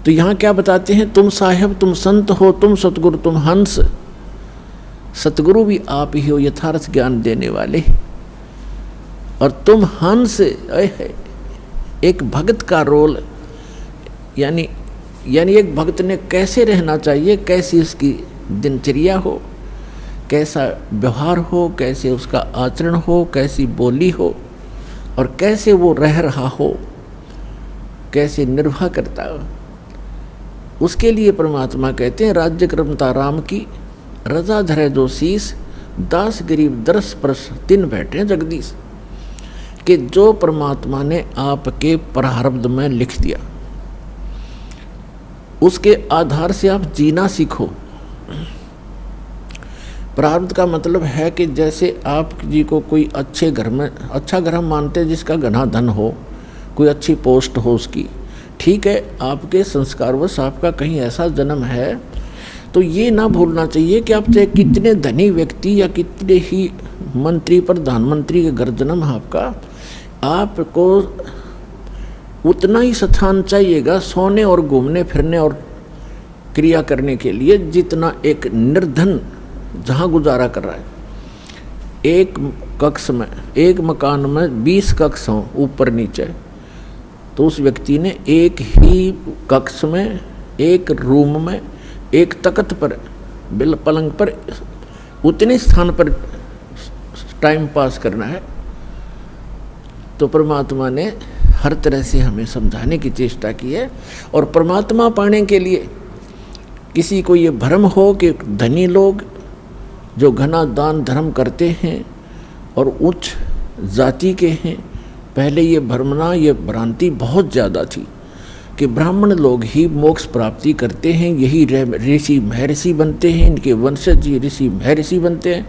तो यहाँ क्या बताते हैं, तुम साहेब तुम संत हो, तुम सतगुरु तुम हंस। सतगुरु भी आप ही हो यथार्थ ज्ञान देने वाले, और तुम हंस। एक भक्त का रोल, यानी एक भक्त ने कैसे रहना चाहिए, कैसी उसकी दिनचर्या हो, कैसा व्यवहार हो, कैसे उसका आचरण हो, कैसी बोली हो, और कैसे वो रह रहा हो, कैसे निर्वाह करता हो, उसके लिए परमात्मा कहते हैं राज्य क्रमता राम की, रजा धरे जो शीस, दास गरीब दरस परस तिन बैठे जगदीश। कि जो परमात्मा ने आपके प्रारब्ध में लिख दिया, उसके आधार से आप जीना सीखो। प्रारब्ध का मतलब है कि जैसे आप जी को कोई अच्छे घर में, अच्छा घर हम मानते हैं जिसका घना धन हो, कोई अच्छी पोस्ट हो उसकी, ठीक है, आपके संस्कारवश आपका कहीं ऐसा जन्म है, तो ये ना भूलना चाहिए कि आप चाहे कितने धनी व्यक्ति या कितने ही मंत्री प्रधानमंत्री के घर जन्म आपको उतना ही स्थान चाहिएगा सोने और घूमने फिरने और क्रिया करने के लिए जितना एक निर्धन जहाँ गुजारा कर रहा है। एक कक्ष में, एक मकान में 20 कक्ष हों ऊपर नीचे, तो उस व्यक्ति ने एक ही कक्ष में, एक रूम में, एक तख्त पर, बिल पलंग पर, उतने स्थान पर टाइम पास करना है। तो परमात्मा ने हर तरह से हमें समझाने की चेष्टा की है। और परमात्मा पाने के लिए किसी को ये भ्रम हो कि धनी लोग जो घना दान धर्म करते हैं और उच्च जाति के हैं, पहले ये भ्रमना, ये भ्रांति बहुत ज़्यादा थी कि ब्राह्मण लोग ही मोक्ष प्राप्ति करते हैं, यही ऋषि महर्षि बनते हैं, इनके वंशज ये ऋषि महर्षि बनते हैं।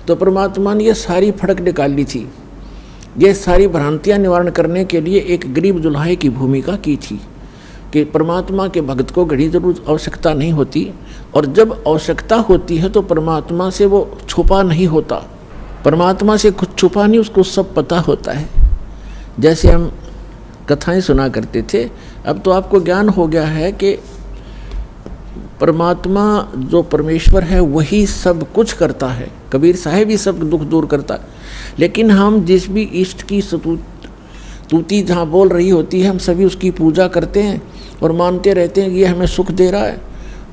तो परमात्मा ने ये सारी फड़क निकाली थी, ये सारी भ्रांतियाँ निवारण करने के लिए एक गरीब दुल्हाई की भूमिका की थी कि परमात्मा के भक्त को घड़ी जरूर आवश्यकता नहीं होती, और जब आवश्यकता होती है तो परमात्मा से वो छुपा नहीं होता, परमात्मा से कुछ छुपा नहीं, उसको सब पता होता है। जैसे हम कथाएं सुना करते थे, अब तो आपको ज्ञान हो गया है कि परमात्मा जो परमेश्वर है वही सब कुछ करता है, कबीर साहब ही सब दुख दूर करता है। लेकिन हम जिस भी इष्ट की स्तुति जहाँ बोल रही होती है, हम सभी उसकी पूजा करते हैं और मानते रहते हैं कि ये हमें सुख दे रहा है,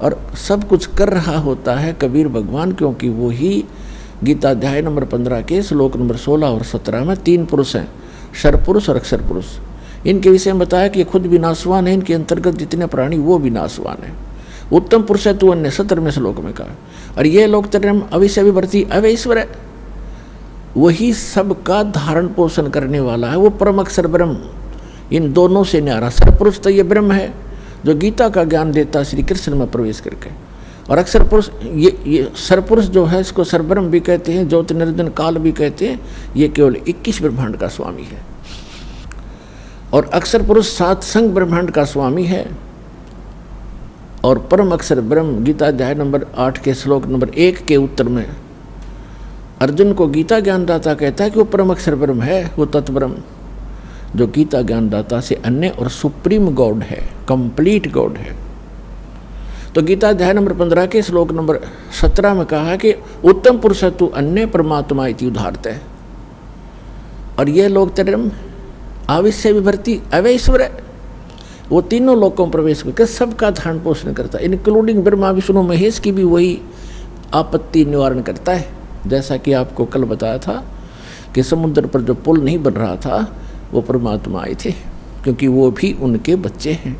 और सब कुछ कर रहा होता है कबीर भगवान, क्योंकि वो ही गीता अध्याय नंबर 15 के श्लोक नंबर 16 और 17 में 3 पुरुष हैं, शरपुरुष और अक्षर पुरुष। इनके विषय में बताया कि खुद विनाशवान है, इनके अंतर्गत जितने प्राणी वो विनाशवान है। उत्तम पुरुष है तू अन्य 17वें श्लोक में कहा। और ये लोग तरम अविष्य विभर्ती अवैश्वर है, वही सबका धारण पोषण करने वाला है, वो परम अक्षर ब्रह्म। इन दोनों से न्यारा सरपुरुष तो ये ब्रह्म है जो गीता का ज्ञान देता श्री कृष्ण में प्रवेश करके, और अक्षर पुरुष ये सरपुरुष जो है इसको सरब्रह्म भी कहते हैं, ज्योति निर्जन काल भी कहते हैं। ये केवल 21 ब्रह्मांड का स्वामी है, और अक्षर पुरुष 7 संग ब्रह्मांड का स्वामी है। और परम अक्षर ब्रह्म गीता अध्याय नंबर 8 के श्लोक नंबर 1 के उत्तर में अर्जुन को गीता ज्ञानदाता कहता है कि वो परम अक्षर ब्रह्म है, वो तत्ब्रह्म जो गीता ज्ञानदाता से अन्य और सुप्रीम गॉड है, कंप्लीट गॉड है। तो गीता अध्याय नंबर 15 के श्लोक नंबर 17 में कहा कि उत्तम पुरुष तु अन्य परमात्मा इति उदाहरत है। और ये लोग तरम आविष्य विभर्ती अवैश्वर है, वो तीनों लोकों में प्रवेश करके सबका धारण पोषण करता है, इंक्लूडिंग ब्रह्मा विष्णु महेश की भी वही आपत्ति निवारण करता है। जैसा कि आपको कल बताया था कि समुद्र पर जो पुल नहीं बन रहा था वो परमात्मा आए थे, क्योंकि वो भी उनके बच्चे हैं।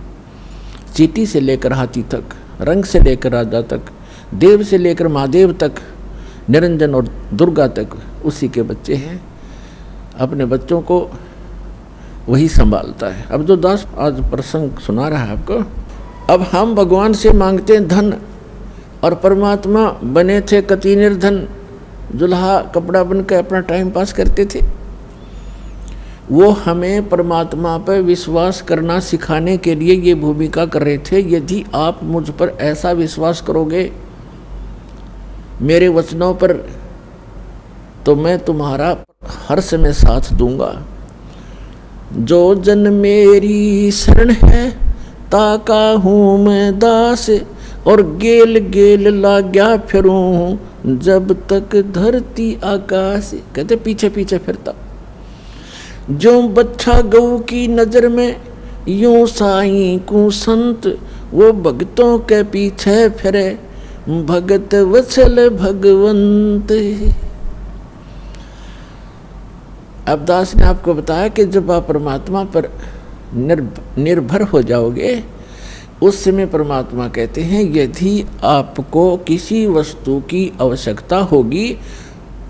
चींटी से लेकर हाथी तक, रंग से लेकर राजा तक, देव से लेकर महादेव तक, निरंजन और दुर्गा तक उसी के बच्चे हैं। अपने बच्चों को वही संभालता है। अब जो दास आज प्रसंग सुना रहा है आपको, अब हम भगवान से मांगते हैं धन, और परमात्मा बने थे कति निर्धन, दुल्हा कपड़ा बन के अपना टाइम पास करते थे। वो हमें परमात्मा पर विश्वास करना सिखाने के लिए ये भूमिका कर रहे थे। यदि आप मुझ पर ऐसा विश्वास करोगे मेरे वचनों पर, तो मैं तुम्हारा हर समय साथ दूंगा। जो जन मेरी शरण है ताका हूँ मैं दास, और गेल गेल लाग्या फिरूं जब तक धरती आकाश। कहते पीछे पीछे फिरता, जो बच्चा गऊ की नजर में यूं साईं को संत, वो भगतों के पीछे फिरे भगत वत्सल भगवंत। अब दास ने आपको बताया कि जब आप परमात्मा पर निर्भर हो जाओगे, उस समय परमात्मा कहते हैं यदि आपको किसी वस्तु की आवश्यकता होगी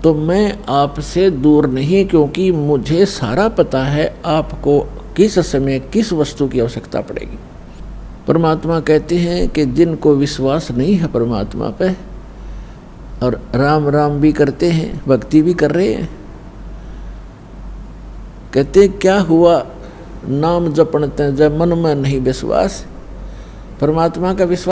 तो मैं आपसे दूर नहीं, क्योंकि मुझे सारा पता है आपको किस समय किस वस्तु की आवश्यकता पड़ेगी। परमात्मा कहते हैं कि जिनको विश्वास नहीं है परमात्मा पे और राम राम भी करते हैं, भक्ति भी कर रहे हैं, कहते क्या हुआ नाम जपणते जब मन में नहीं विश्वास। परमात्मा का विश्वास